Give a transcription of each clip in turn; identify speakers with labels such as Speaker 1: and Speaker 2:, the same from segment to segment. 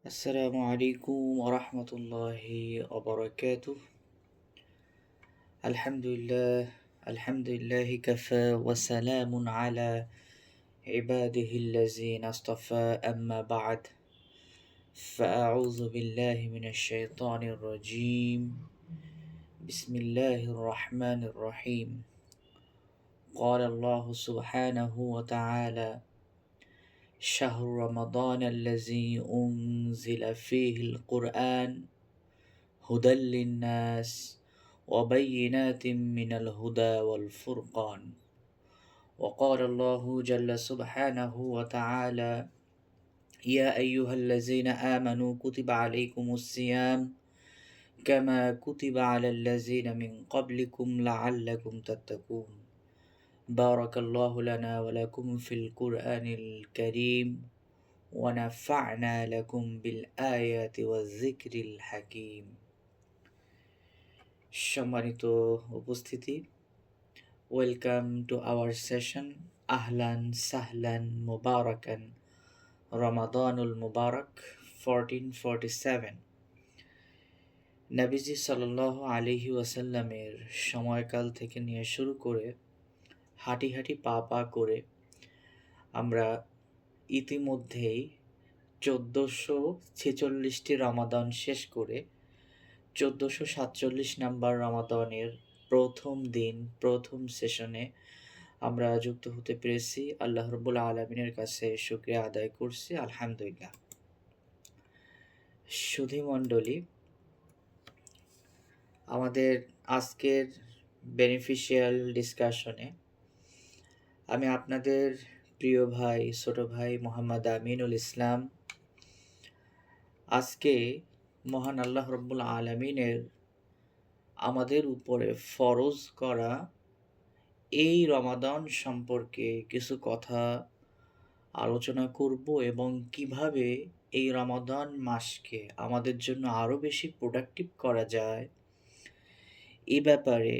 Speaker 1: السلام عليكم ورحمة الله وبركاته. الحمد لله الحمد لله كفى وسلام على عباده الذين اصطفى أما بعد فأعوذ بالله من الشيطان الرجيم. بسم الله الرحمن الرحيم. قال الله سبحانه وتعالى: شهر رمضان الذي أنزل فيه القرآن هدى للناس وبينات من الهدى والفرقان. وقال الله جل سبحانه وتعالى: يا أيها الذين آمنوا كتب عليكم الصيام كما كتب على الذين من قبلكم لعلكم تتقون. بارك الله لنا ولكم في القرآن الكريم ونفعنا لكم بالآيات والذكر الحكيم. সম্মানিত উপস্থিতি, welcome to our session. আহলান সাহলান মুবারাকান রমাদানুল মুবারক 1447। নবীজি সাল্লাল্লাহু আলাইহি ওয়াসাল্লামের সময়কাল থেকে নিয়ে শুরু করে হাঁটি হাঁটি পা পা করে আমরা ইতিমধ্যেই 1446টি রমাদান শেষ করে 1447 নাম্বার রমাদানের প্রথম দিন প্রথম সেশনে আমরা যুক্ত হতে পেরেছি। আল্লাহ রাব্বুল আলামিনের কাছে শুকরিয়া আদায় করছি, আলহামদুলিল্লাহ। সুধী মণ্ডলী, আমাদের আজকের বেনিফিশিয়াল ডিসকাশনে আমি আপনাদের প্রিয় ভাই, ছোট ভাই মোহাম্মদ আমিনুল ইসলাম আজকে মহান আল্লাহ রাব্বুল আলামিনের আমাদের উপরে ফরজ করা এই রমাদান সম্পর্কে কিছু কথা আলোচনা করব এবং কিভাবে এই রমাদান মাসকে আমাদের জন্য আরও বেশি প্রোডাক্টিভ করা যায় এই ব্যাপারে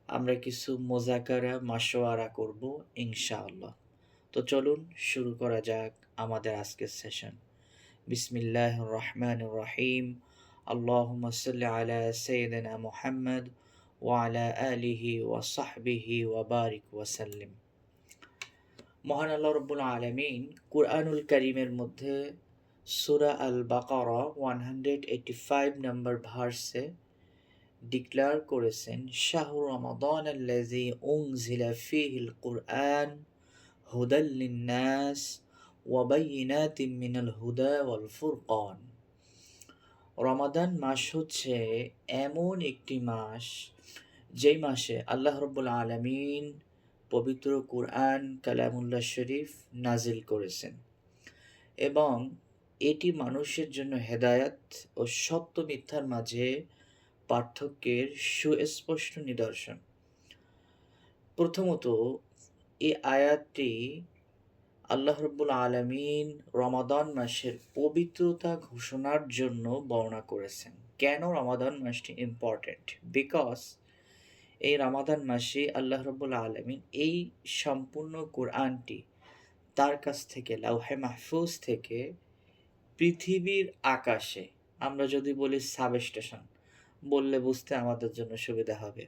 Speaker 1: আমরা কিছু মোজাকারা মাশওয়ারা করব ইনশাআল্লাহ। তো চলুন শুরু করা যাক আমাদের আজকের সেশন। বিসমিল্লাহির রহমানির রহিম। আল্লাহুম্মা সাল্লি আলা সাইয়্যিদিনা মুহাম্মদ ওয়া আলা আলিহি ওয়া সাহবিহি ওয়া বারিক ওয়া সাল্লিম। মহান আল্লাহ রাব্বুল আলামিন কুরআনুল কারীমের মধ্যে সূরা আল বাকারা 185 নম্বর ভার্সে ডিক্লেয়ার করেছেন, শাহরু রমাদান আল্লাযী উনজিলা ফীহিল কুরআন হুদাল লিন-নাস ওয়া বায়িনাতিন মিনাল হুদা ওয়াল ফুরকান। রমাদান মাস হচ্ছে এমন একটি মাস যেই মাসে আল্লাহ রাব্বুল আলামিন পবিত্র কুরআন কালামুল্লাহ শরীফ নাজিল করেছেন এবং এটি মানুষের জন্য হেদায়াত ও সত্য মিথ্যার মাঝে পার্থক্যের সুস্পষ্ট নিদর্শন। প্রথমত, এই আয়াতটি আল্লাহ রাব্বুল আলামিন রমাদান মাসের পবিত্রতা ঘোষণার জন্য বর্ণনা করেছেন। কেন রমাদান মাসটি ইম্পর্ট্যান্ট? বিকজ এই রমাদান মাসে আল্লাহ রাব্বুল আলামিন এই সম্পূর্ণ কোরআনটি তার কাছ থেকে লাউহে মাহফুজ থেকে পৃথিবীর আকাশে, আমরা যদি বলি সাবস্টেশন বললে বুঝতে আমাদের জন্য সুবিধা হবে,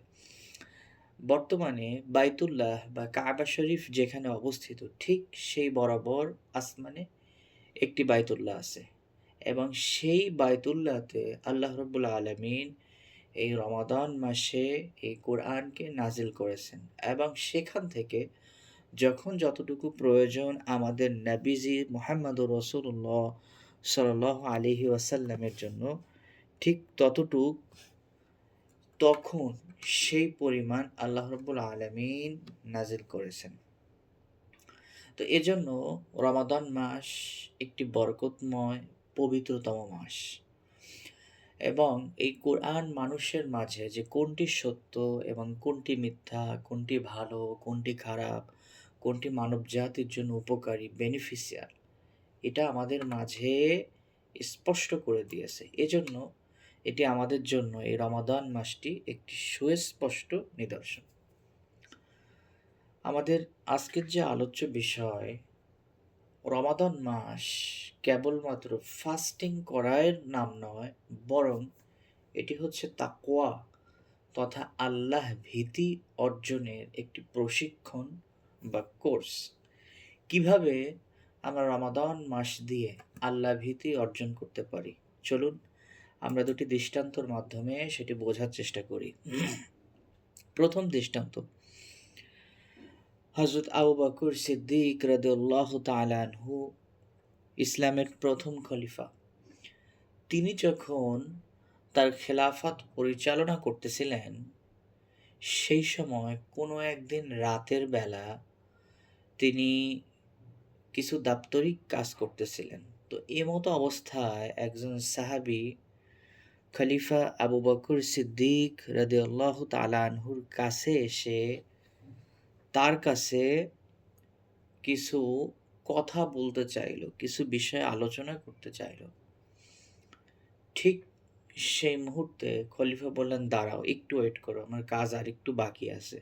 Speaker 1: বর্তমানে বাইতুল্লাহ বা কাবা শরীফ যেখানে অবস্থিত ঠিক সেই বরাবর আসমানে একটি বাইতুল্লাহ আছে এবং সেই বাইতুল্লাহতে আল্লাহ রাব্বুল আলামিন এই রমাদান মাসে এই কোরআনকে নাজিল করেছেন এবং সেখান থেকে যখন যতটুকু প্রয়োজন আমাদের নবীজি মুহাম্মদুর রাসূলুল্লাহ সাল্লাল্লাহু আলাইহি ওয়াসাল্লামের জন্য ঠিক ততটুক তখন সেই পরিমাণ আল্লাহ রাব্বুল আলামিন নাজিল করেছেন। তো এজন্য রমাদান মাস একটি বরকতময় পবিত্রতম মাস এবং এই কোরআন মানুষের মাঝে যে কোনটি সত্য এবং কোনটি মিথ্যা, কোনটি ভালো কোনটি খারাপ, কোনটি মানব জাতির জন্য উপকারী বেনিফিশিয়াল, এটা আমাদের মাঝে স্পষ্ট করে দিয়েছে। এজন্য এটি আমাদের জন্য এই রমাদান মাসটি একটি সুস্পষ্ট নিদর্শন। আমাদের আজকের যে আলোচ্য বিষয় রমাদান মাস কেবলমাত্র ফাস্টিং করার নাম নয়, বরং এটি হচ্ছে তাকওয়া তথা আল্লাহ ভীতি অর্জনের একটি প্রশিক্ষণ বা কোর্স। কিভাবে আমরা রমাদান মাস দিয়ে আল্লাহ ভীতি অর্জন করতে পারি, চলুন আমরা দুটি দৃষ্টান্তর মাধ্যমে সেটি বোঝার চেষ্টা করি। প্রথম দৃষ্টান্ত, হযরত আবু বকর সিদ্দিক রাদিয়াল্লাহু তাআলা আনহু, ইসলামের প্রথম খলিফা। তিনি যখন তার খেলাফত পরিচালনা করতেছিলেন, সেই সময় কোনো একদিন রাতের বেলা তিনি কিছু দাপ্তরিক কাজ করতেছিলেন। তো এমতো অবস্থায় একজন সাহাবী খলিফা আবু বকর সিদ্দিক রাদিয়াল্লাহু তাআলা আনহুর কাছে এসে তার কাছে কিছু কথা বলতে চাইল, কিছু বিষয়ে আলোচনা করতে চাইল। ঠিক সেই মুহূর্তে খলিফা বললেন, দাঁড়াও, একটু ওয়েট করো, আমার কাজ আর একটু বাকি আছে।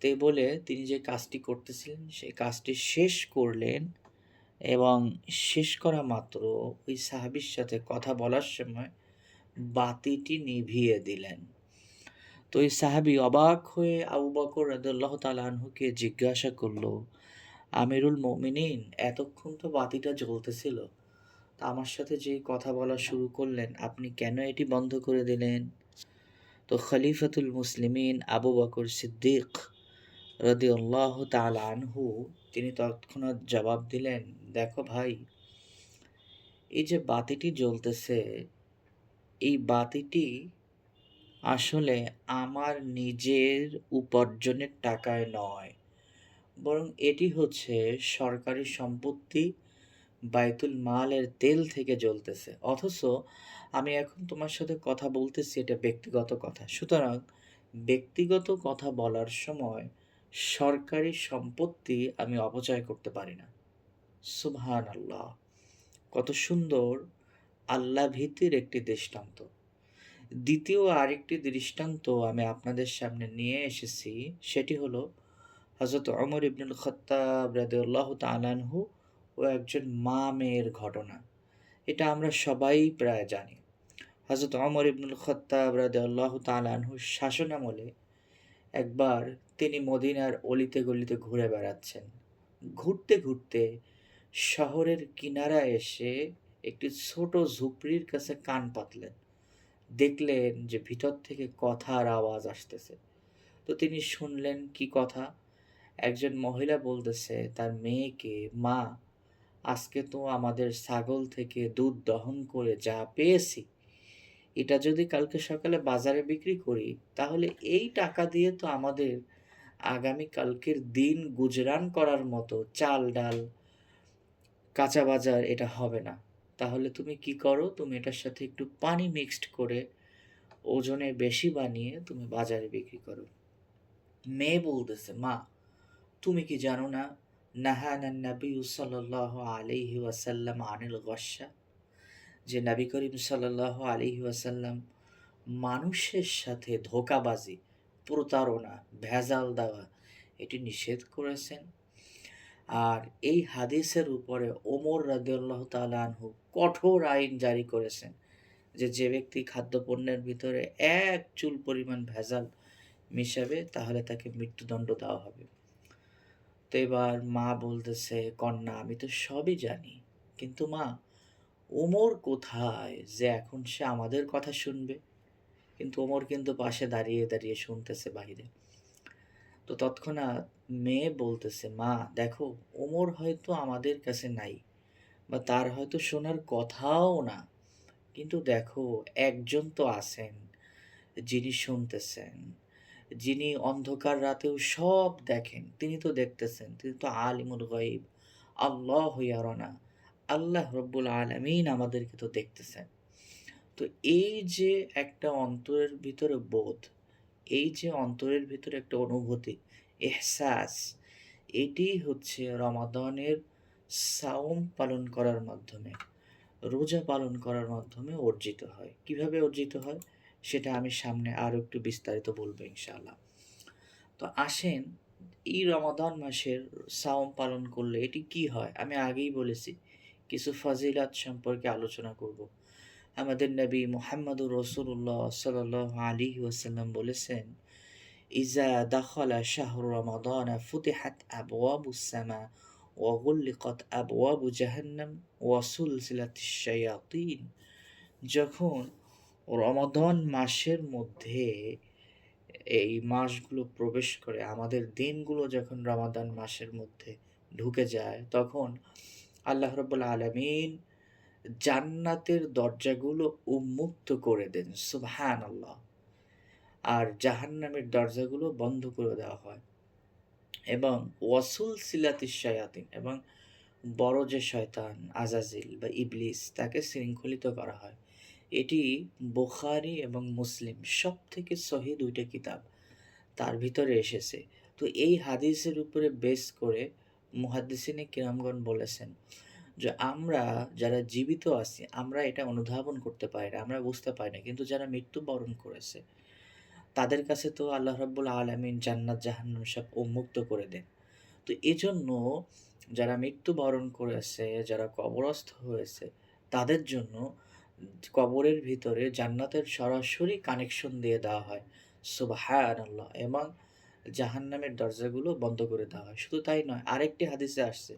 Speaker 1: তাই বলে তিনি যে কাজটি করতেছিলেন সেই কাজটি শেষ করলেন, এবং শেষ করা মাত্র ওই সাহাবীর সাথে কথা বলার সময় বাতিটি নিভিয়ে দিলেন। তো ওই সাহাবী অবাক হয়ে আবু বকর রাদিয়াল্লাহু তাআলা আনহুকে জিজ্ঞাসা করলো, আমিরুল মুমিনিন, এতক্ষণ তো বাতিটা জ্বলতেছিল, তা আমার সাথে যে কথা বলা শুরু করলেন, আপনি কেন এটি বন্ধ করে দিলেন? তো খলিফাতুল মুসলিমিন আবু বকর সিদ্দিক রাদিয়াল্লাহু তাআলা আনহু তিনি তৎক্ষণাৎ জবাব দিলেন, দেখো ভাই, এই যে বাতিটি জ্বলতেছে, এই বাতিটি আসলে আমার নিজের উপার্জনের টাকায় নয়, বরং এটি হচ্ছে সরকারি সম্পত্তি, বায়তুল মালের তেল থেকে জ্বলতেছে। অথচ আমি এখন তোমার সাথে কথা বলতেছি, এটা ব্যক্তিগত কথা। সুতরাং ব্যক্তিগত কথা বলার সময় সরকারি সম্পত্তি আমি অপচয় করতে পারি না। সুবহানাল্লাহ! কত সুন্দর আল্লাহ ভীতির একটি দৃষ্টান্ত। দ্বিতীয় আরেকটি দৃষ্টান্ত আমি আপনাদের সামনে নিয়ে এসেছি, সেটি হলো হযরত ওমর ইবনুল খাত্তাব রাদিয়াল্লাহু তাআলা আনহু ও একজন মা মেয়ের ঘটনা। এটা আমরা সবাই প্রায় জানি। হযরত ওমর ইবনুল খাত্তাব রাদিয়াল্লাহু তাআলা আনহুর শাসনামলে একবার তিনি মদিনার অলিতে গলিতে ঘুরে বেড়াচ্ছেন। ঘুরতে ঘুরতে শহরের কিনারায় এসে একটি ছোট ঝুপড়ির কাছে কান পাতলেন। দেখলেন যে ভিতর থেকে কথার আওয়াজ আসতেছে। তো তিনি শুনলেন কি কথা? একজন মহিলা বলতেছে তার মেয়েকে, মা, আজকে তো আমাদের ছাগল থেকে দুধ দহন করে যা পেয়েছি, এটা যদি কালকে সকালে বাজারে বিক্রি করি, তাহলে এই টাকা দিয়ে তো আমাদের আগামী কালকের দিন গুজরান করার মতো চাল ডাল কাঁচা বাজার এটা হবে না। তাহলে তুমি কি করো, তুমি এটার সাথে একটু পানি মিক্সড করে ওজনে বেশি বানিয়ে তুমি বাজারে বিক্রি করো। মেয়ে বলতেছে, মা, তুমি কি জানো না, নাহানান নবী সাল্লাল্লাহু আলাইহি ওয়াসাল্লাম আনিল গশ্যা, যে নবী করিম সাল্লাল্লাহু আলাইহি ওয়াসাল্লাম মানুষের সাথে ধোঁকাবাজি, প্রতারণা, ভেজাল দেওয়া এটি নিষেধ করেছেন। আর এই হাদিসের উপরে ওমর রাদিয়াল্লাহু তাআলা আনহু কঠোর আইন জারি করেছেন যে যে ব্যক্তি খাদ্যপণ্যের ভিতরে এক চুল পরিমাণ ভেজাল মিশাবে তাহলে তাকে মৃত্যুদণ্ড দেওয়া হবে। তো এবার মা বলতেছে, কন্যা, আমি তো সবই জানি, কিন্তু মা, ওমর কোথায় যে এখন সে আমাদের কথা শুনবে? কিন্তু ওমর কিন্তু পাশে দাঁড়িয়ে দাঁড়িয়ে শুনতেছে বাইরে। তো তৎক্ষণাৎ মেয়ে বলতেছে, মা দেখো, ওমর হয়তো আমাদের কাছে নাই, বা তার হয়তো শোনার কথাও না, কিন্তু দেখো, একজন তো আছেন যিনি শুনতেছেন, যিনি অন্ধকার রাতেও সব দেখেন, তিনি তো দেখতেছেন, তিনি তো আলিমুল গায়ব, আল্লাহু ইয়ারানা, আল্লাহ রব্বুল আলামিন আমাদেরকে তো দেখতেছেন। তো এই যে একটা অন্তরের ভিতরে বোধ, এই যে অন্তরের ভিতরে একটা অনুভূতি, এহসাস, এটিই হচ্ছে রমাদানের সাওম পালন করার মাধ্যমে, রোজা পালন করার মাধ্যমে অর্জিত হয়। কিভাবে অর্জিত হয় সেটা আমি সামনে আরও একটু বিস্তারিত বলবো ইনশাআল্লাহ। তো আসেন এই রমাদান মাসের সাওম পালন করলে এটি কি হয়? আমি আগেই বলেছি, কিছু ফাজিলাত সম্পর্কে আলোচনা করব। আমাদের নবী মুহাম্মদুর রাসূলুল্লাহ সাল্লাল্লাহু আলাইহি ওয়াসাল্লাম বলেছেন, ইজা দাখালা শাহরু রমাদান ফুতিহাত আবওয়াবুস সামা ওয়া গুল্লিকাত আবওয়াবু জাহান্নাম ওয়া সুলসিলাতিশ শায়াতিন। যখন রমাদান মাসের মধ্যে এই মাসগুলো প্রবেশ করে, আমাদের দিনগুলো যখন রমাদান মাসের মধ্যে ঢুকে যায়, তখন আল্লাহ রাব্বুল আলামিন জান্নাতের দরজাগুলো উন্মুক্ত করে দেন। সুবহানাল্লাহ। আর জাহান্নামের দরজাগুলো বন্ধ করে দেওয়া হয় এবং ওয়াসুল সিলাতিস শায়াতিন, এবং বড় যে শয়তান আজাজিল বা ইবলিস, তাকে শৃঙ্খলিত করা হয়। এটি বুখারী এবং মুসলিম সবথেকে সহিহ ২ টা কিতাব, তার ভিতরে এসেছে। তো এই হাদিসের উপরে বেস করে মুহাদ্দিসিনে কিরামগণ বলেছেন যে আমরা যারা জীবিত আছি, আমরা এটা অনুধাবন করতে পারি না, আমরা বুঝতে পারি না। কিন্তু যারা মৃত্যুবরণ করেছে, তাদের কাছে তো আল্লাহ রাব্বুল আলামিন জান্নাত জাহান্নাম সব উন্মুক্ত করে দেন। তো এজন্য যারা মৃত্যুবরণ করেছে, যারা কবরস্থ হয়েছে, তাদের জন্য কবরের ভিতরে জান্নাতের সরাসরি কানেকশন দিয়ে দেওয়া হয়। সুবহানাল্লাহ। এবং জাহান্নামের দরজাগুলো বন্ধ করে দেওয়া হয়। শুধু তাই নয়, আরেকটি হাদিসে আসছে,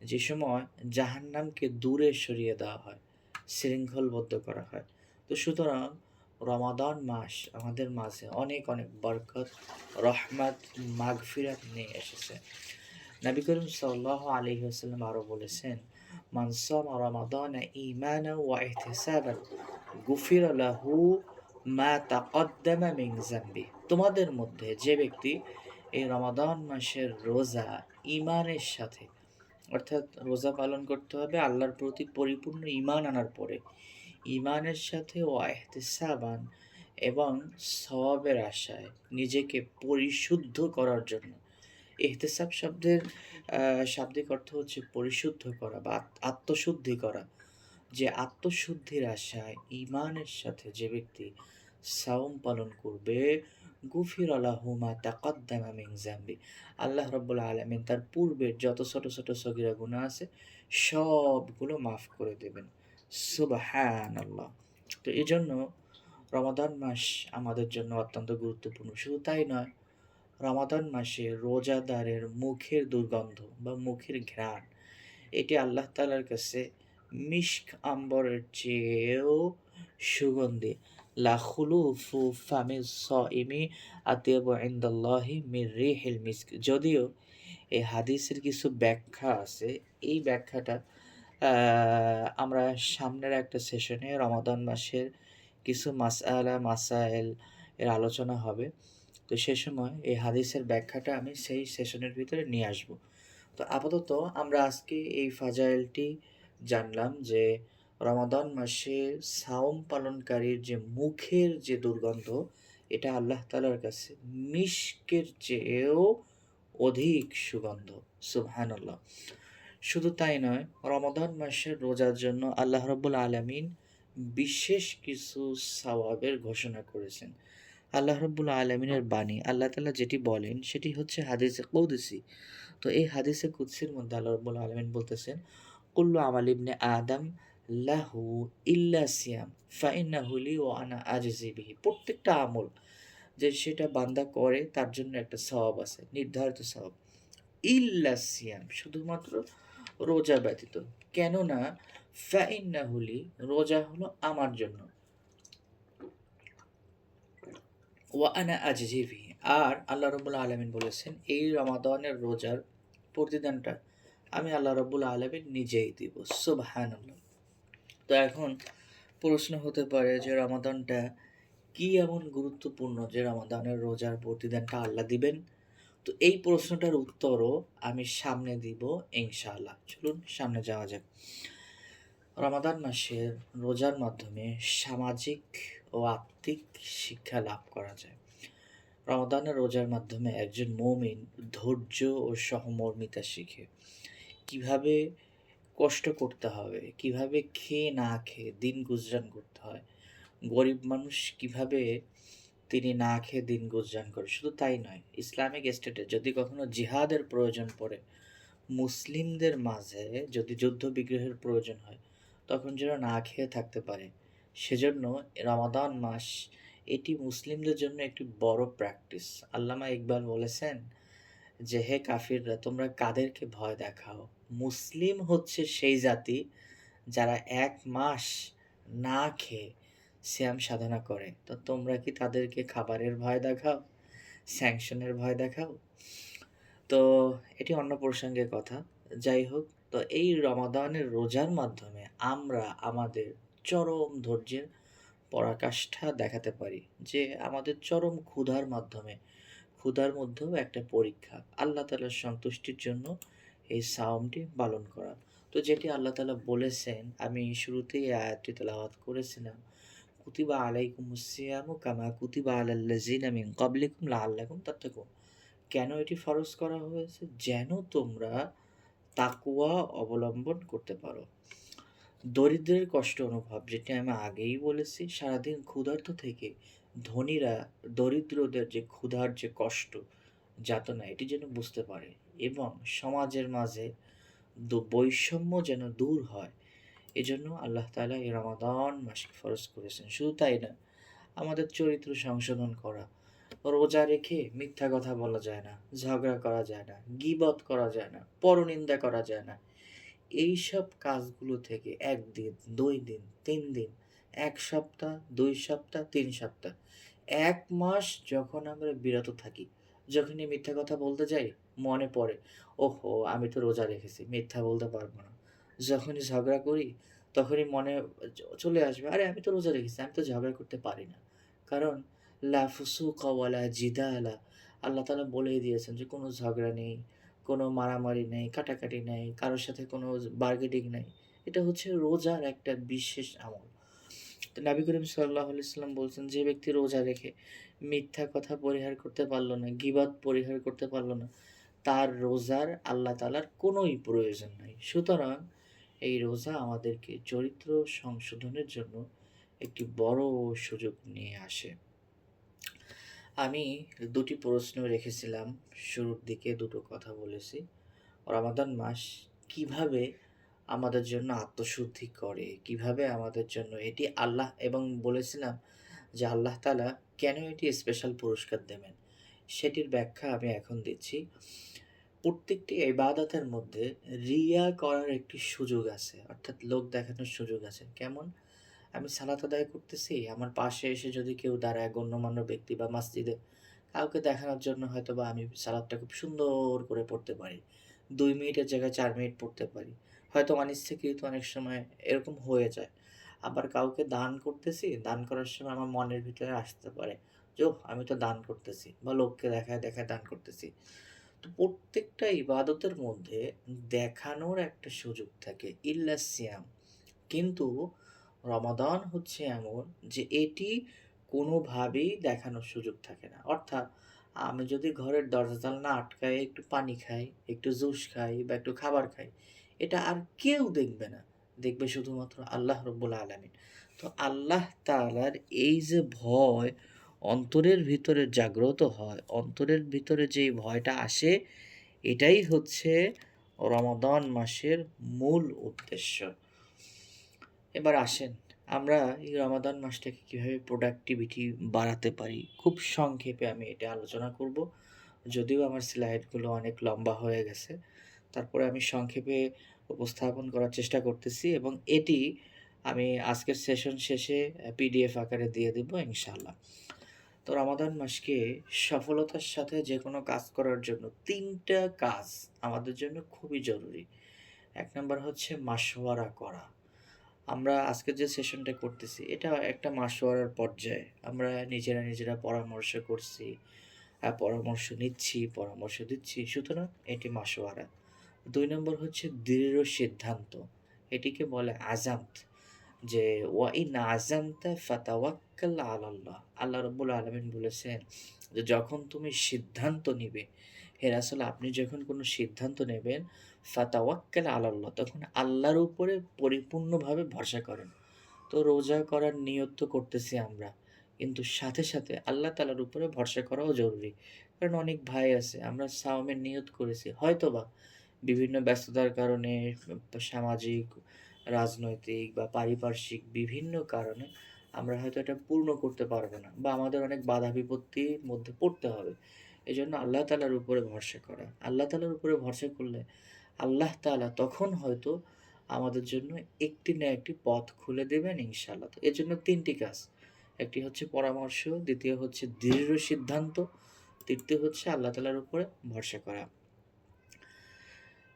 Speaker 1: যে সময় জাহান্নামকে দূরে সরিয়ে দেওয়া হয়, শৃঙ্খলবদ্ধ করা হয়। তো সুতরাং রমাদান মাস আমাদের মাঝে অনেক অনেক বরকত, রহমত, মাগফিরাত নিয়ে এসেছে। নবী করিম সাল্লাল্লাহু আলাইহি ওয়াসাল্লাম আরও বলেছেন, মান সামা রমাদানা ঈমানান ওয়া ইহতিসাবান গুফিরা লাহু মা তাকদ্দামা মিন যামবি। তোমাদের মধ্যে যে ব্যক্তি এই রমাদান মাসের রোজা ঈমানের সাথে, অর্থাৎ রোজা পালন করতে হবে আল্লাহর প্রতি পরিপূর্ণ ঈমান আনার পরে, ঈমানের সাথে ওয়া ইহতিসাবান, এবং সওয়াবের আশায় নিজেকে পরিশুদ্ধ করার জন্য। ইহতিসাব শব্দের শাব্দিক অর্থ হচ্ছে পরিশুদ্ধ করা বা আত্মশুদ্ধি করা। যে আত্মশুদ্ধির আশায় ঈমানের সাথে যে ব্যক্তি সাওম পালন করবে, গুফিরা লাহু মা তাকদ্দামা মিন যামবি, আল্লাহ রাব্বুল আলামিন তার পূর্বের যত ছোট ছোট সগীরা গুনাহ আছে সবগুলো মাফ করে দেবেন। সুবহানাল্লাহ। তো এজন্য রমাদান মাস আমাদের জন্য অত্যন্ত গুরুত্বপূর্ণ। শুধু তাই নয়, রমাদান মাসে রোজাদারের মুখের দুর্গন্ধ বা মুখের ঘ্রাণ, এটি আল্লাহ তাআলার কাছে মিশক আম্বরের চেয়েও সুগন্ধি। লা খুলুফু ফামিস সাইমি আতিয়াবু ইনদাল্লাহি মির রিহিল মিস্ক। যদিও এই হাদিসের কিছু ব্যাখ্যা আছে, এই ব্যাখ্যাটা আমরা সামনের একটা সেশনে রমাদান মাসের কিছু মাসআলা মাসাইল এর আলোচনা হবে। তো সে সময় এই হাদিসের ব্যাখ্যাটা আমি সেই সেশনের ভিতরে নিয়ে আসব। তো আপাতত আমরা আজকে এই ফাজাইলটি জানলাম যে রমাদান মাসে সাওম পালনকারীর যে মুখের যে দুর্গন্ধ, এটা আল্লাহ তাআলার কাছে মিশকের চেয়েও অধিক সুগন্ধ। সুবহানাল্লাহ। শুধু তাই নয়, রমাদান মাসের রোজার জন্য আল্লাহ রাব্বুল আলামিন বিশেষ কিছু সওয়াবের ঘোষণা করেছেন। আল্লাহ রাব্বুল আলামিনের বাণী, আল্লাহ তাআলা যেটি বলেন সেটি হচ্ছে হাদিসে কুদসি। তো এই হাদিসে কুদসির মধ্যে আল্লাহ রাব্বুল আলামিন বলতেছেন, কুল্লু আমাল ইবনে আদম লাহু ইল্লা সিয়াম ফাইন্নাহু লি ওয়া আনা আজজি বিহি। প্রত্যেকটা আমল যে সেটা বান্দা করে তার জন্য একটা সওয়াব আছে, নির্ধারিত সওয়াব। ইল্লা সিয়াম, শুধুমাত্র রোজা ব্যতীত। কেননা ফাইন্নাহু লি, রোজা হলো আমার জন্য, ওয়া আনা আজজি বিহি, আর আল্লাহ রাব্বুল আলামিন বলেছেন এই রমাদানের রোজার প্রতিদানটা আমি আল্লাহ রাব্বুল আলামিন নিজেই দিব। সুবহানাল্লাহ। তো এখন প্রশ্ন হতে পারে যে রমাদানটা কি এমন গুরুত্বপূর্ণ যে রমাদানের রোজার প্রতিদানটা আল্লাহ দিবেন? তো এই প্রশ্নটার উত্তরও আমি সামনে দিব ইনশাআল্লাহ। চলুন সামনে যাওয়া যাক। রমাদান মাসের রোজার মাধ্যমে সামাজিক ও আত্মিক শিক্ষা লাভ করা যায়। রমাদানের রোজার মাধ্যমে একজন মুমিন ধৈর্য ও সহমর্মিতা শিখে। কিভাবে কষ্ট করতে হবে, কিভাবে খেয়ে না খেয়ে দিন গুজরান করতে হয়, গরিব মানুষ কিভাবে তিনি না খেয়ে দিন গুজরান করে। শুধু তাই নয়, ইসলামিক স্টেটে যদি কখনো জিহাদের প্রয়োজন পড়ে, মুসলিমদের মাঝে যদি যুদ্ধ বিগ্রহের প্রয়োজন হয়, তখন যেন না খেয়ে থাকতে পারে। সেজন্য রমাদান মাস এটি মুসলিমদের জন্য একটি বড় প্র্যাকটিস। আল্লামা ইকবাল বলেছেন যে, হে কাফিররা, তোমরা কাদেরকে ভয় দেখাও? মুসলিম হচ্ছে সেই জাতি যারা ১ মাস না খেয়ে সিয়াম সাধনা করে। তো তোমরা কি তাদেরকে খাবারের ভয় দেখাও? স্যাংশনের ভয় দেখাও? তো এটি অন্য প্রসঙ্গের কথা। যাই হোক, তো এই রমাদানের রোজার মাধ্যমে আমরা আমাদের চরম ধৈর্যের পরাকাষ্ঠা দেখাতে পারি যে আমাদের চরম ক্ষুধার মাধ্যমে, ক্ষুধার মধ্যেও একটা পরীক্ষা। আল্লাহ তাআলার সন্তুষ্টির জন্য এই সাওমটি পালন করা। তো যেটি আল্লাহ তাআলা বলেছেন, আমি শুরুতেই এই আয়াতটি তেলাওয়াত করেছিলাম। কুতিবা আলাইকুমুস সিয়ামু কামা কুতিবা আলাল্লাযিনা মিন ক্বাবলিকুম লাআল্লাকুম তাত্তাকুন। কেন এটি ফরজ করা হয়েছে? যেন তোমরা তাকওয়া অবলম্বন করতে পারো। দরিদ্রের কষ্ট অনুভব, যেটি আমি আগেই বলেছি, সারাদিন ক্ষুধার্ত থেকে ধনীরা দরিদ্রদের যে ক্ষুধার যে কষ্ট, যাতনা, এটি যেন বুঝতে পারে এবং সমাজের মাঝে বৈষম্য যেন দূর হয়। এজন্য আল্লাহ তাআলা এই রমাদান মাসকে ফরজ করেছেন। শুধু তাই না, আমাদের চরিত্র সংশোধন করা। রোজা রেখে মিথ্যা কথা বলা যায় না, ঝগড়া করা যায় না, গীবত করা যায় না, পরনিন্দা করা যায় না। এইসব কাজগুলো থেকে ১ দিন, ২ দিন, ৩ দিন, ১ সপ্তাহ, ২ সপ্তাহ, ৩ সপ্তাহ, ১ মাস যখন আমরা বিরত থাকি, যখনই মিথ্যা কথা বলতে যাই, মনে পড়ে, ওহো! আমি তো রোজা রেখেছি, মিথ্যা বলতে পারব না। যখনই ঝগড়া করি, তখনই মনে চলে আসবে, আরে আমি তো রোজা রেখেছি, আমি তো ঝগড়া করতে পারি না। কারণ লা ফুসুকা ওয়ালা জিদালা, আল্লাহ তাআলা বলেই দিয়েছেন যে কোনো ঝগড়া নেই, কোনো মারামারি নেই, কাটাকাটি নেই, কারো সাথে কোনো বার্গেনিং নাই। এটা হচ্ছে রোজার একটা বিশেষ আমল। তো নবী করিম সাল্লাল্লাহু আলাইহি সাল্লাম বলছেন, যে ব্যক্তি রোজা রেখে মিথ্যা কথা পরিহার করতে পারল না, গীবত পরিহার করতে পারল না, তার রোজার আল্লাহ তাআলার কোনোই প্রয়োজন নাই। সুতরাং এই রোজা আমাদেরকে চরিত্র সংশোধনের জন্য একটি বড় সুযোগ নিয়ে আসে। আমি ২ টি প্রশ্ন রেখেছিলাম। শুরুর দিকে ২ টো কথা বলেছি। রমাদান মাস কিভাবে আমাদের জন্য আত্মশুদ্ধি করে? কিভাবে আমাদের জন্য এটি আল্লাহ, এবং বলেছিলাম যে আল্লাহ তাআলা কেন এটি স্পেশাল পুরস্কার দেবেন? সেটির ব্যাখ্যা আমি এখন দিচ্ছি। প্রত্যেকটি ইবাদতের মধ্যে রিয়া করার একটি সুযোগ আছে। অর্থাৎ লোক দেখানোর সুযোগ আছে। কেমন? আমি সালাত আদায় করতেছি, আমার পাশে এসে যদি কেউ দাঁড়ায়, গণ্যমান্য ব্যক্তি বা মসজিদে, কাউকে দেখানোর জন্য হয়তোবা আমি সালাদটা খুব সুন্দর করে পড়তে পারি। ২ মিনিটের জায়গায় ৪ মিনিট পড়তে পারি। হয়তো অনিচ্ছাকৃত অনেক সময় এরকম হয়ে যায়। আবার কাউকে দান করতেছি, দান করার সময় আমার মনের ভিতরে আসতে পারে যে, ওহ! আমি তো দান করতেছি, বা লোককে দেখায়, দেখায় দান করতেছি। তো প্রত্যেকটা ইবাদতের মধ্যে দেখানোর একটা সুযোগ থাকে, ইল্লা সিয়াম। কিন্তু রমাদান হচ্ছে এমন যে এটি কোনোভাবেই দেখানোর সুযোগ থাকে না। অর্থাৎ আমি যদি ঘরের দরজা জানালা আটকায় একটু পানি খাই, একটু জুস খাই বা একটু খাবার খাই, এটা আর কেউ দেখবে না। দেখবে শুধুমাত্র আল্লাহ রব্বুল আলামিন। তো আল্লাহ তাআলার এই যে ভয় অন্তরের ভিতরে জাগ্রত হয়, অন্তরের ভিতরে যেই ভয়টা আসে, এটাই হচ্ছে রমাদান মাসের মূল উদ্দেশ্য। এবার আসেন, আমরা এই রমাদান মাসটাকে কীভাবে প্রোডাক্টিভিটি বাড়াতে পারি, খুব সংক্ষেপে আমি এটা আলোচনা করব। যদিও আমার স্লাইডগুলো অনেক লম্বা হয়ে গেছে, তারপরে আমি সংক্ষেপে উপস্থাপন করার চেষ্টা করতেছি এবং এটি আমি আজকের সেশন শেষে পিডিএফ আকারে দিয়ে দেব ইনশাআল্লাহ। তো রমাদান মাসকে সফলতার সাথে যেকোনো কাজ করার জন্য ৩ টা কাজ আমাদের জন্য খুবই জরুরি। ১ নাম্বার হচ্ছে মাশওয়ারা করা। আমরা আজকে যে সেশনটা করতেছি, এটা একটা মাশওয়ারার পর্যায়ে। আমরা নিজেরা পরামর্শ করছি, পরামর্শ নিচ্ছি, পরামর্শ দিচ্ছি। সুতরাং এটি মাশওয়ারা। ২ নম্বর হচ্ছে দৃঢ় সিদ্ধান্ত। এটিকে বলে আযামত। যে ওয়া ইন আযামতা ফাতাওয়াক্কাল আলাল্লাহ। আল্লাহ রাব্বুল আলামিন বলেছেন যে যখন তুমি সিদ্ধান্ত নিবে, হে রাসূল, আপনি যখন কোনো সিদ্ধান্ত নেবেন, ফাতাওয়াক্কাল আলাল্লাহ, তখন আল্লাহর উপরে পরিপূর্ণভাবে ভরসা করেন। তো রোজা করার নিয়ত তো করতেছি আমরা, কিন্তু সাথে, সাথে আল্লাহ তাআলার উপরে ভরসা করাও জরুরি। কারণ অনেক ভাই আছে আমরা সাওমের নিয়ত করেছি। হয়তোবা বিভিন্ন ব্যস্ততার কারণে সামাজিক, রাজনৈতিক বা পারিপার্শ্বিক বিভিন্ন কারণে আমরা হয়তো এটা পূর্ণ করতে পারব না বা আমাদের অনেক বাধা বিপত্তির মধ্যে পড়তে হবে। এজন্য আল্লাহ তাআলার উপরে ভরসা করা। আল্লাহ তাআলার উপরে ভরসা করলে আল্লাহ তাআলা তখন হয়তো আমাদের জন্য একটি না একটি পথ খুলে দেবেন ইনশাআল্লাহ। তো এর জন্য ৩ টি কাজ। একটি হচ্ছে পরামর্শ, দ্বিতীয় হচ্ছে দৃঢ় সিদ্ধান্ত, তৃতীয় হচ্ছে আল্লাহ তাআলার উপরে ভরসা করা।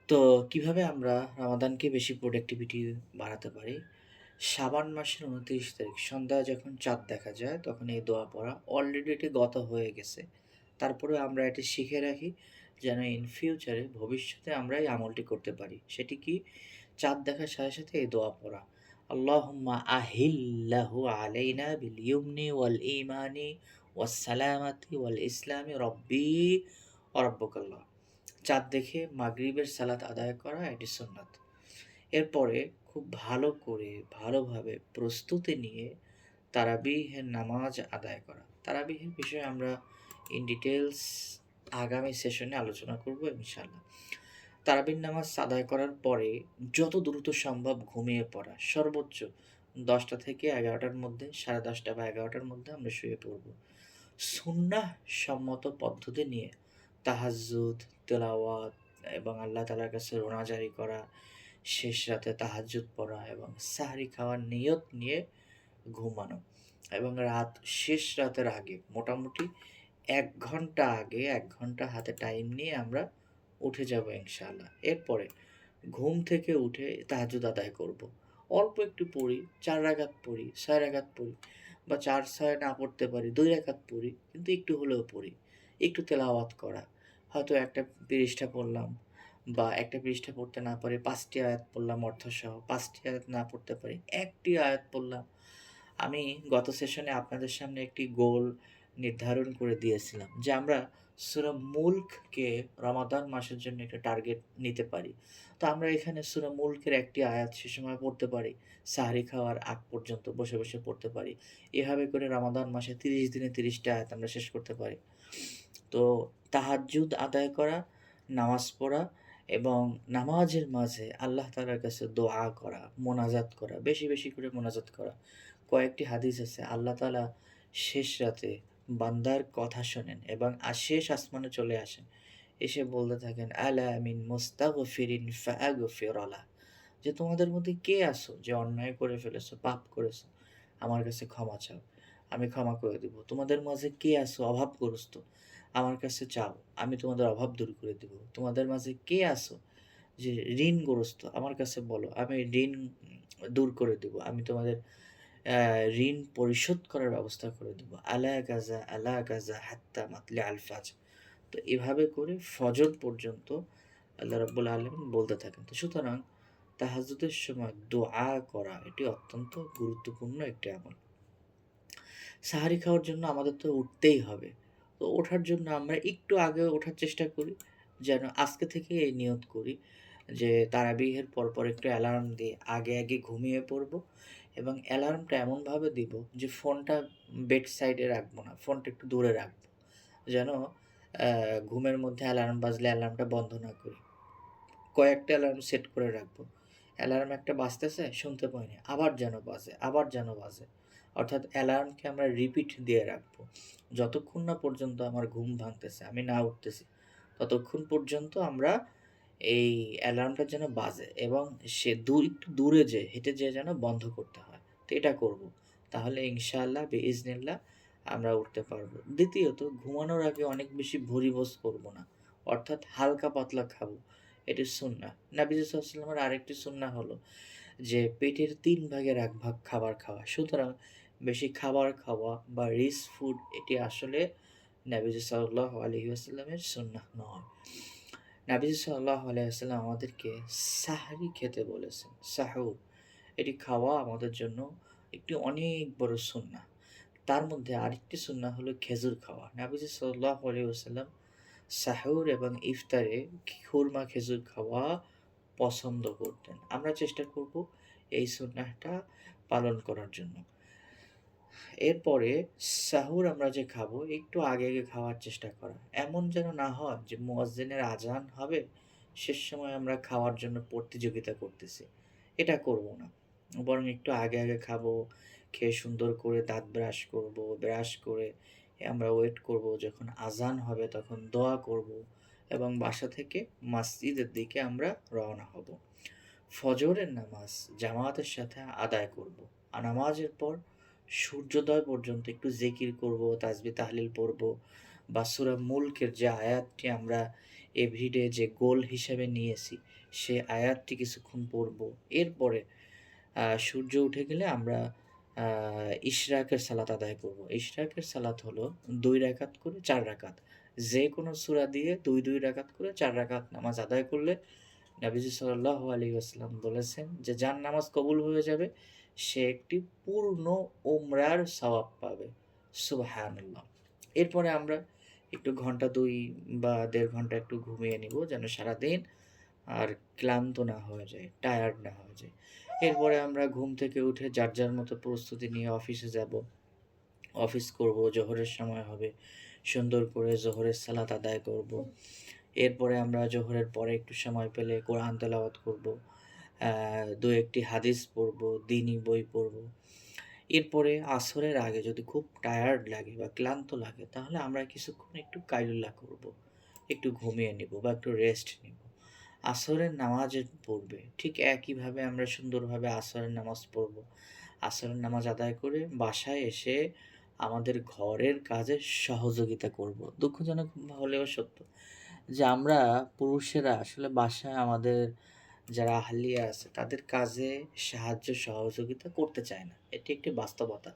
Speaker 1: তো কিভাবে আমরা রামাদানকে বেশি প্রোডাক্টিভিটি বাড়াতে পারি? শাবান মাসের ২৯ তারিখ সন্ধ্যায় যখন চাঁদ দেখা যায় তখন এই দোয়া পড়া। অলরেডি এটি গত হয়ে গেছে। তারপরেও আমরা এটি শিখে রাখি যেন ইন ফিউচারে ভবিষ্যতে আমরা এই আমলটি করতে পারি। সেটি কি? চাঁদ দেখার সাথে, সাথে এই দোয়া পড়া। আল্লাহুম্মা আহিল্লাহু আলাইনা বিল ইয়ুমনি ওয়াল ঈমানি ওয়াস সালামাতি ওয়াল ইসলামি রব্বি ওয়া রাব্বুকাল্লাহ। চাঁদ দেখে মাগরিবের সালাত আদায় করা এটি সুন্নাত। এরপরে খুব ভালো করে ভালোভাবে প্রস্তুতি নিয়ে তারাবিহের নামাজ আদায় করা। তারাবিহের বিষয়ে আমরা ইন ডিটেইলস আগামী সেশনে আলোচনা করব ইনশাআল্লাহ। তারাবির নামাজ আদায় করার পরে যত দ্রুত সম্ভব ঘুমিয়ে পড়া। সর্বোচ্চ ১০টা থেকে ১১টার মধ্যে ১০:৩০ বা ১১টার মধ্যে আমরা শুয়ে পড়ব। সুন্নাহ সম্মত পদ্ধতি নিয়ে তাহাজ্জুদ, তেলাওয়াত এবং আল্লাহ তাআলার কাছে রোনাজারি করা, শেষ রাতে তাহাজ্জুদ পড়া এবং সাহরি খাওয়ার নিয়ত নিয়ে ঘুমানো এবং শেষ রাতের আগে মোটামুটি ১ ঘন্টা আগে ১ ঘন্টা হাতে টাইম নিয়ে আমরা উঠে যাব ইনশাআল্লাহ। এরপরে ঘুম থেকে উঠে তাহাজ্জুদ আদায় করব। অল্প একটু পড়ি, ৪ রাকাত পড়ি, ৬ রাকাত পড়ি বা ৪-৬ না পড়তে পারি, ২ রাকাত পড়ি, কিন্তু একটু হলেও পড়ি। একটু তেলাওয়াত করা। হয়তো একটা পৃষ্ঠা পড়লাম বা একটা পৃষ্ঠা পড়তে না পারি ৫ টি আয়াত পড়লাম অর্থসহ, ৫ টি আয়াত না পড়তে পারি ১ টি আয়াত পড়লাম। আমি গত সেশনে আপনাদের সামনে একটি গোল নির্ধারণ করে দিয়েছিলাম যে আমরা সূরা মুলককে রমাদান মাসের জন্য একটা টার্গেট নিতে পারি। তো আমরা এখানে সূরা মুলকের একটি আয়াত সে সময় পড়তে পারি। সাহরি খাওয়ার আগ পর্যন্ত বসে, বসে পড়তে পারি। এভাবে করে রমাদান মাসে ৩০ দিনে ৩০ টা আয়াত আমরা শেষ করতে পারি। তো তাহাজ্জুদ আদায় করা, নামাজ পড়া এবং নামাজের মাঝে আল্লাহ তাআলার কাছে দোয়া করা, মোনাজাত করা, বেশি, বেশি করে মোনাজাত করা। কয়েকটি হাদিস আছে আল্লাহ তাআলা শেষ রাতে বান্দার কথা শোনেন এবং শেষ আসমানে চলে আসেন। এসে বলতে থাকেন, আলা মিন মুস্তাগফিরিন ফাআগফির লাহ। যে তোমাদের মধ্যে কে আছো যে অন্যায় করে ফেলেছো, পাপ করেছো, আমার কাছে ক্ষমা চাও, আমি ক্ষমা করে দিব। তোমাদের মাঝে কে আছো অভাবগ্রস্ত, আমার কাছে চাও, আমি তোমাদের অভাব দূর করে দিব। তোমাদের মাঝে কে আছো যে ঋণগ্রস্ত, আমার কাছে বলো, আমি ঋণ দূর করে দিব। আমি তোমাদের ঋণ পরিশোধ করার ব্যবস্থা করে দিব। আলা কাজা হাত্তা মাতলি আল ফাজর। তো এভাবে করে ফজর পর্যন্ত আল্লাহ রাব্বুল আলামিন বলতে থাকেন। তো সুতরাং তাহাজ্জুদের সময় দোয়া করা এটি অত্যন্ত গুরুত্বপূর্ণ একটি আমল। সাহারি খাওয়ার জন্য আমাদের তো উঠতেই হবে। তো ওঠার জন্য আমরা একটু আগে ওঠার চেষ্টা করি। যেন আজকে থেকে এই নিয়ত করি যে তারাবিহের পরপর একটু অ্যালার্ম দিয়ে আগে, আগে ঘুমিয়ে পড়বো এবং অ্যালার্মটা এমনভাবে দিব যে ফোনটা বেড সাইডে রাখবো না। ফোনটা একটু দূরে রাখবো। যেন ঘুমের মধ্যে অ্যালার্ম বাজলে অ্যালার্মটা বন্ধ না করি। কয়েকটা অ্যালার্ম সেট করে রাখবো। অ্যালার্ম একটা বাজতেছে, শুনতে পাইনি। আবার যেন বাজে, আবার যেন বাজে। অর্থাৎ অ্যালার্মকে আমরা রিপিট দিয়ে রাখবো। যতক্ষণ না পর্যন্ত আমার ঘুম ভাঙতেছে, আমি না উঠতেছি, ততক্ষণ পর্যন্ত আমরা এই অ্যালার্মটা যেন বাজে এবং সে একটু দূরে যেয়ে, হেঁটে যেয়ে যেন বন্ধ করতে হয়। তো এটা করব। তাহলে ইনশাআল্লাহ বিইজনিল্লাহ আমরা উঠতে পারবো। দ্বিতীয়ত ঘুমানোর আগে অনেক বেশি ভুরিভোজ করব না। অর্থাৎ হালকা পাতলা খাবো। এটি সুন্নাহ। নবী সাল্লাল্লাহু আলাইহি ওয়াসাল্লামের আরেকটি সুন্নাহ হলো যে পেটের ৩ ভাগের ১ ভাগ খাবার খাওয়া। সুতরাং বেশি খাবার খাওয়া বা রিচ ফুড এটি আসলে নবীজি সাল্লাল্লাহু আলাইহি ওয়াসাল্লামের সুন্নাহ নয়। নবীজি সাল্লাল্লাহু আলাইহি ওয়াসাল্লাম আমাদেরকে সাহরি খেতে বলেছেন। সাহুর এটি খাওয়া আমাদের জন্য একটি অনেক বড় সুন্নাহ। তার মধ্যে আরেকটি সুন্নাহ হলো খেজুর খাওয়া। নবীজি সাল্লাল্লাহু আলাইহি ওয়াসাল্লাম সাহুর এবং ইফতারে খুরমা খেজুর খাওয়া পছন্দ করতেন। আমরা চেষ্টা করব এই সুন্নাহটা পালন করার জন্য। এরপরে সাহুর আমরা যে খাবো একটু আগে খাওয়ার চেষ্টা করা। এমন যেন না হয় যে মুয়াজ্জিনের আজান হবে, শেষ সময় আমরা খাওয়ার জন্য প্রতিযোগিতা করতেছি। এটা করব না। বরং একটু আগে খাবো, খেয়ে সুন্দর করে দাঁত ব্রাশ করব। ব্রাশ করে আমরা ওয়েট করব যখন আজান হবে তখন দোয়া করব এবং বাসা থেকে মসজিদের দিকে আমরা রওনা হব। ফজরের নামাজ জামাতের সাথে আদায় করব। আর নামাজের পর সূর্যোদয় পর্যন্ত একটু জিকির করব, তাসবিহ তাহলিল পড়ব বা সূরা মুলকের যে আয়াতটি আমরা এভরিডে যে গোল হিসেবে নিয়েছি, সে আয়াতটি কিছুক্ষণ পড়ব। এরপরে সূর্য উঠে গেলে আমরা ইশরাকের সালাত আদায় করব। ইশরাকের সালাত হলো ২ রাকাত করে ৪ রাকাত। যেকোনো সূরা দিয়ে ২ রাকাত করে ৪ রাকাত নামাজ আদায় করলে নবীজি সাল্লাল্লাহু আলাইহি ওয়াসাল্লাম বলেছেন যে যার নামাজ কবুল হয়ে যাবে সে একটি পূর্ণ উমরার সওয়াব পাবে। সুবহানাল্লাহ। এরপরে আমরা একটু ঘন্টা ২ বা ১.৫ ঘন্টা একটু ঘুমিয়ে নিব যেন সারাদিন আর ক্লান্ত না হয়ে যায়, টায়ার্ড না হয়ে যায়। এরপরে আমরা ঘুম থেকে উঠে যার মতো প্রস্তুতি নিয়ে অফিসে যাব। অফিস করব, জোহরের সময় হবে। সুন্দর করে জোহরের সালাত আদায় করব। এরপরে আমরা জোহরের পরে একটু সময় পেলে কোরআন তেলাওয়াত করব। ২-১ টি হাদিস পড়ব, দ্বীনি বই পড়ব। এরপরে আসরের আগে যদি খুব টায়ার্ড লাগে বা ক্লান্ত লাগে তাহলে আমরা কিছুক্ষণ একটু কাইলুলা করব। একটু ঘুমিয়ে নিব বা একটু রেস্ট নিব। আসরের নামাজের পূর্বে ঠিক একইভাবে আমরা সুন্দরভাবে আসরের নামাজ পড়ব। আসরের নামাজ আদায় করে বাসায় এসে আমাদের ঘরের কাজে সহযোগিতা করব। দুঃখজনক হলেও সত্য যে আমরা পুরুষেরা আসলে বাসায় আমাদের যারা আহলিয়া আছে তাদের কাজে সাহায্য সহযোগিতা করতে চায় না। এটি একটি বাস্তবতা।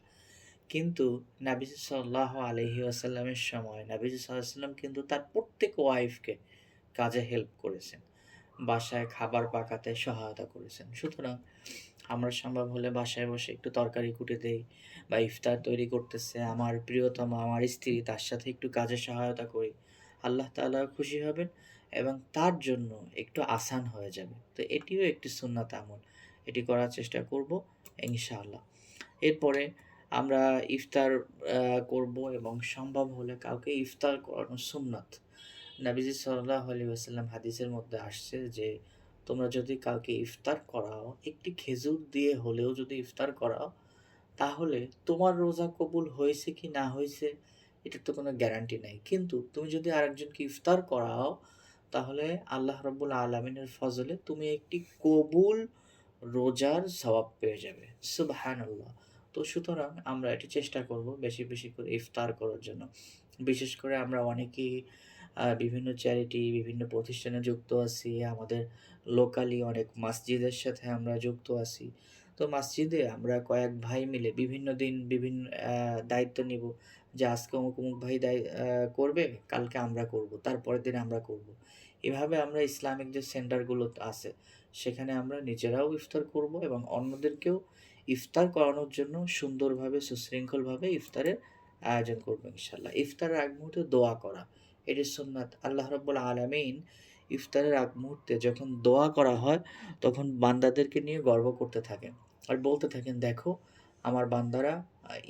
Speaker 1: কিন্তু নাবিজি সাল্লাল্লাহু আলাইহি ওয়াসাল্লামের সময় নাবিজি সাল্লাল্লাহু আলাইহি ওয়াসাল্লাম কিন্তু তার প্রত্যেক ওয়াইফকে কাজে হেল্প করেছেন। বাসায় খাবার পাকাতে সহায়তা করেছেন। সুতরাং আমরা সম্ভব হলে বাসায় বসে একটু তরকারি কুটে দেই বা ইফতার তৈরি করতেছে আমার প্রিয়তমা আমার স্ত্রী, তার সাথে একটু কাজে সহায়তা করি। আল্লাহ তাআলাও খুশি হবেন এবং তার জন্য একটু আসান হয়ে যাবে। তো এটিও একটি সুন্নাত আমল। এটি করার চেষ্টা করব ইনশাআল্লাহ। এরপরে আমরা ইফতার করব এবং সম্ভব হলে কাউকে ইফতার করানো সুন্নাত। নবীজি সাল্লাল্লাহু আলাইহি ওয়াসাল্লাম হাদিসের মধ্যে আসছে যে তোমরা যদি কাউকে ইফতার করাও, একটি খেজুর দিয়ে হলেও যদি ইফতার করাও, তাহলে তোমার রোজা কবুল হয়েছে কি না হয়েছে এটার তো কোনো গ্যারান্টি নাই। কিন্তু তুমি যদি আরেকজনকে ইফতার করাও, তাহলে আল্লাহ রাব্বুল আলামিনের ফজলে তুমি একটি কবুল রোজার সওয়াব পেয়ে যাবে। সুবহানাল্লাহ। তো সুতরাং আমরা এটি চেষ্টা করব বেশি করে ইফতার করার জন্য। বিশেষ করে আমরা অনেকেই বিভিন্ন চ্যারিটি, বিভিন্ন প্রতিষ্ঠানে যুক্ত আছি। আমাদের লোকালি অনেক মসজিদের সাথে আমরা যুক্ত আছি। তো মসজিদে আমরা কয়েক ভাই মিলে বিভিন্ন দিন বিভিন্ন দায়িত্ব নিব যে আজকে অমুক ভাই করবে, কালকে আমরা করব, তারপরের দিন আমরা করব। এভাবে আমরা ইসলামিক যে সেন্টারগুলো আছে সেখানে আমরা নিজেরাও ইফতার করব এবং অন্যদেরকেও ইফতার করানোর জন্য সুন্দরভাবে সুশৃঙ্খলভাবে ইফতারের আয়োজন করব ইনশাআল্লাহ। ইফতারের আগ মুহূর্তে দোয়া করা, এটি সুন্নাত। আল্লাহ রাব্বুল আলামিন ইফতারের আগ মুহূর্তে যখন দোয়া করা হয় তখন বান্দাদেরকে নিয়ে গর্ব করতে থাকেন আর বলতে থাকেন, দেখো আমার বান্দারা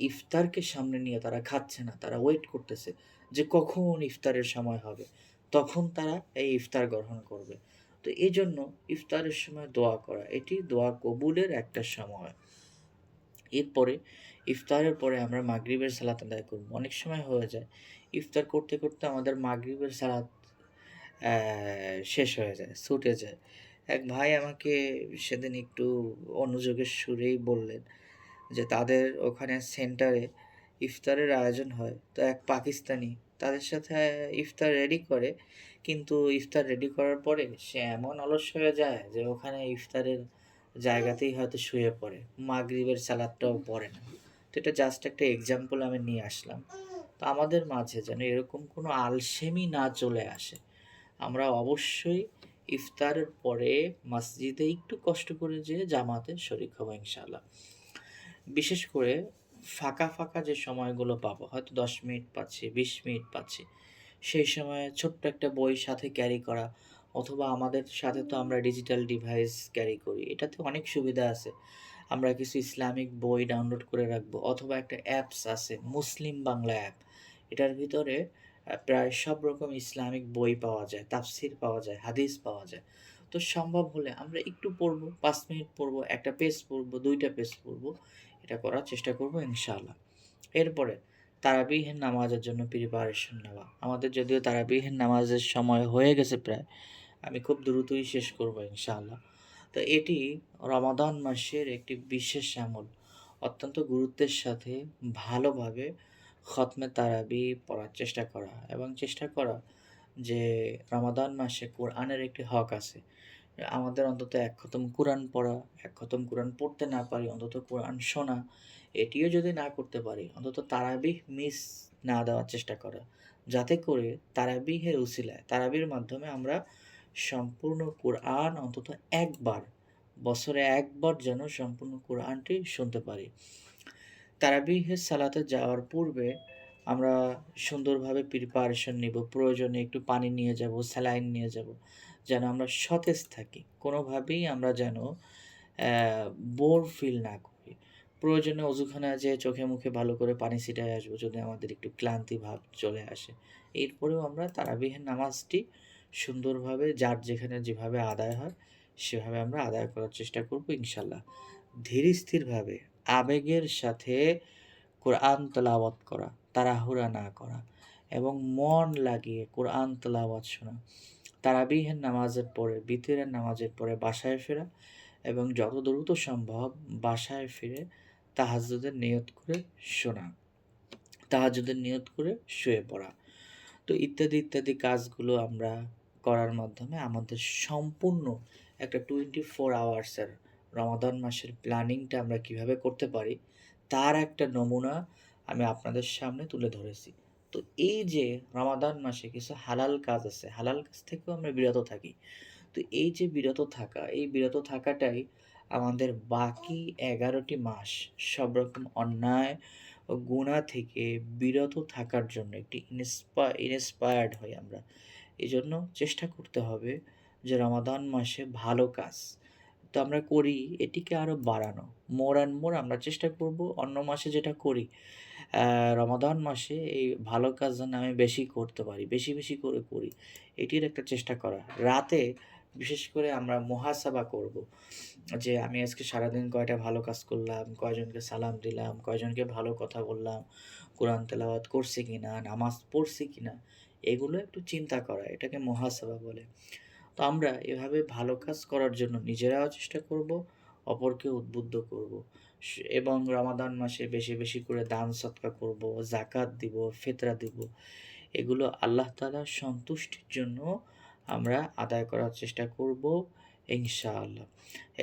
Speaker 1: ইফতারকে সামনে নিয়ে তারা খাচ্ছে না, তারা ওয়েট করতেছে যে কখন ইফতারের সময় হবে, তখন তারা এই ইফতার গ্রহণ করবে। তো এজন্য ইফতারের সময় দোয়া করা এটি দোয়া কবুলের একটা সময়। এরপরে ইফতারের পরে আমরা মাগরিবের সালাত আদায় করব। অনেক সময় হয়ে যায় ইফতার করতে আমাদের মাগরিবের সালাত শেষ হয়ে যায়, ছুটে যায়। এক ভাই আমাকে সেদিন একটু অনুযোগের সুরেই বললেন যে তাদের ওখানে সেন্টারে ইফতারের আয়োজন হয়। তো এক পাকিস্তানি তাদের সাথে ইফতার রেডি করে। কিন্তু ইফতার রেডি করার পরে সে এমন অলস হয়ে যায় যে ওখানে ইফতারের জায়গাতেই হয়তো শুয়ে পড়ে। মাগরিবের সালাতটাও পড়ে না। তো এটা জাস্ট একটা এক্সাম্পল আমি নিয়ে আসলাম। তো আমাদের মাঝে যেন এরকম কোনো আলসেমি না চলে আসে। আমরা অবশ্যই ইফতারের পরে মসজিদে একটু কষ্ট করে যেয়ে জামাতে শরিক হব ইনশাআল্লাহ। বিশেষ করে ফাঁকা যে সময়গুলো পাবো, হয়তো ১০ মিনিট পাচ্ছি, ২০ মিনিট পাচ্ছি, সেই সময়ে ছোট্ট একটা বই সাথে ক্যারি করা অথবা আমাদের সাথে তো আমরা ডিজিটাল ডিভাইস ক্যারি করি। এটাতে অনেক সুবিধা আছে। আমরা কিছু ইসলামিক বই ডাউনলোড করে রাখবো, অথবা একটা অ্যাপস আছে মুসলিম বাংলা অ্যাপ, এটার ভিতরে প্রায় সব রকম ইসলামিক বই পাওয়া যায়, তাফসির পাওয়া যায়, হাদিস পাওয়া যায়। তো সম্ভব হলে আমরা একটু পড়বো, 5 মিনিট পড়বো, একটা পেজ পড়বো, 2টা পেজ পড়বো, এটা করার চেষ্টা করবো ইনশাআল্লাহ। এরপরে তারাবিহের নামাজের জন্য প্রিপারেশন নেওয়া। আমাদের যদিও তারাবিহের নামাজের সময় হয়ে গেছে প্রায়, আমি খুব দ্রুতই শেষ করবো ইনশাআল্লাহ। তো এটি রমাদান মাসের একটি বিশেষ আমল, অত্যন্ত গুরুত্বের সাথে ভালোভাবে খতমে তারাবি পড়ার চেষ্টা করা, এবং চেষ্টা করা যে রমাদান মাসে কোরআনের একটি হক আছে। আমাদের অন্তত এক খতম কোরআন পড়া, এক খতম কোরআন পড়তে না পারি অন্তত কোরআন শোনা, এটিও যদি না করতে পারি অন্তত তারাবিহ মিস না দেওয়ার চেষ্টা করা, যাতে করে তারাবিহের উসিলায়, তারাবির মাধ্যমে আমরা সম্পূর্ণ কোরআন অন্তত একবার, বছরে একবার যেন সম্পূর্ণ কোরআনটি শুনতে পারি। তারাবিহের সালাতে যাওয়ার পূর্বে আমরা সুন্দরভাবে প্রিপারেশন নিব, প্রয়োজনে একটু পানি নিয়ে যাব, স্যালাইন নিয়ে যাব, যেন আমরা সতেজ থাকি, কোনোভাবেই আমরা যেন বোর ফিল না করি। প্রয়োজনে অজুখানায় যেয়ে চোখে মুখে ভালো করে পানি ছিটায় আসবো যদি আমাদের একটু ক্লান্তি ভাব চলে আসে। এরপরেও আমরা তারাবিহের নামাজটি সুন্দরভাবে যার যেখানে যেভাবে আদায় হয় সেভাবে আমরা আদায় করার চেষ্টা করব ইনশাল্লাহ। ধীর স্থিরভাবে আবেগের সাথে কোরআন তেলাওয়াত করা, তাড়াহুড়া না করা, এবং মন লাগিয়ে কোরআন তেলাওয়াত শোনা। তারাবিহের নামাজের পরে, বিতরের নামাজের পরে বাসায় ফেরা, এবং যত দ্রুত সম্ভব বাসায় ফিরে তাহাজ্জুদের নিয়ত করে শোনা, তাহাজ্জুদের নিয়ত করে শুয়ে পড়া। তো ইত্যাদি ইত্যাদি কাজগুলো আমরা করার মাধ্যমে আমাদের সম্পূর্ণ একটা 24 আওয়ার্সের রমাদান মাসের প্ল্যানিংটা আমরা কিভাবে করতে পারি তার একটা নমুনা আমি আপনাদের সামনে তুলে ধরেছি। তো এই যে রমাদান মাসে কিছু হালাল কাজ আছে, হালাল কাজ থেকেও আমরা বিরত থাকি। তো এই যে বিরত থাকা, এই বিরত থাকাটাই আমাদের বাকি 11টি মাস সব রকম অন্যায় ও গুনাহ থেকে বিরত থাকার জন্য একটি ইন্সপায়ার্ড হই আমরা। এজন্য চেষ্টা করতে হবে যে রমাদান মাসে ভালো কাজ তো আমরা করি, এটিকে আরও বাড়ানো। মোর অ্যান্ড মোর আমরা চেষ্টা করব অন্য মাসে যেটা করি, রমাদান মাসে এই ভালো কাজ যেন আমি বেশি করতে পারি, বেশি বেশি করে করি, এটির একটা চেষ্টা করা। রাতে বিশেষ করে আমরা মুহাসাবা করব যে আমি আজকে সারাদিন কয়টা ভালো কাজ করলাম, কয়জনকে সালাম দিলাম, কয়জনকে ভালো কথা বললাম, কোরআন তেলাওয়াত করছি কিনা, নামাজ পড়ছি কিনা, এগুলো একটু চিন্তা করা, এটাকে মুহাসাবা বলে। তো আমরা এভাবে ভালো কাজ করার জন্য নিজেরাও চেষ্টা করব, অপরকে উদ্বুদ্ধ করব, এবং রমাদান মাসে বেশি বেশি করে দান সৎকা করব, জাকাত দিব, ফিতরা দিব। এগুলো আল্লাহ তাআলার সন্তুষ্টির জন্য আমরা আদায় করার চেষ্টা করব ইনশাআল্লাহ।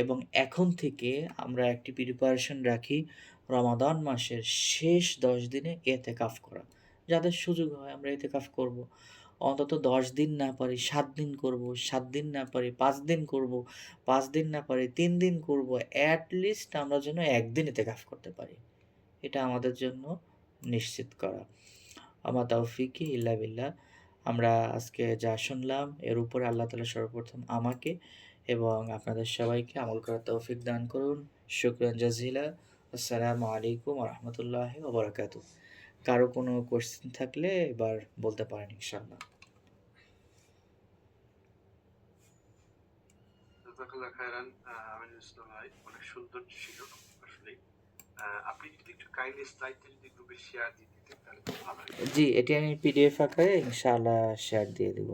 Speaker 1: এবং এখন থেকে আমরা একটি প্রিপারেশন রাখি রমাদান মাসের শেষ 10 দিনে এতেকাফ করা। যাদের সুযোগ হয় আমরা এতেকাফ করব। অন্তত 10 দিন না পারি 7 দিন করব, 7 দিন না পারি 5 দিন করব, 5 দিন না পারি 3 দিন করব। এট লিস্ট আমরা যেন 1 দিন এতেকাফ করতে পারি। এটা আমাদের জন্য নিশ্চিত করা। আমা তাওফিকি ইল্লা বিল্লাহ। আমরা আজকে যা শুনলাম এর উপরে আল্লাহ তাআলা সর্বপ্রথম আমাকে এবং আপনাদের সবাইকে আমল করার তৌফিক দান করুন। শুকরান জাজিলা। আসসালামু আলাইকুম ওয়া রাহমাতুল্লাহি ওয়া বারাকাতুহু। কারো কোনো কোয়েশ্চেন থাকলে এবার বলতে পারেন ইনশাআল্লাহ।
Speaker 2: জাযাকাল্লাহ খায়রান আমিনুল ইসলাম ভাই, অনেক সুন্দর ছিল আসলে। আপনি যদি একটু কাইন্ডলি স্লাইডটা যদি গ্রুপে শেয়ার দিয়ে দিতেন তাহলে খুব ভালো হয়।
Speaker 1: জি, এটি আমি পিডিএফ আকারে ইনশাআল্লাহ শেয়ার দিয়ে দেব।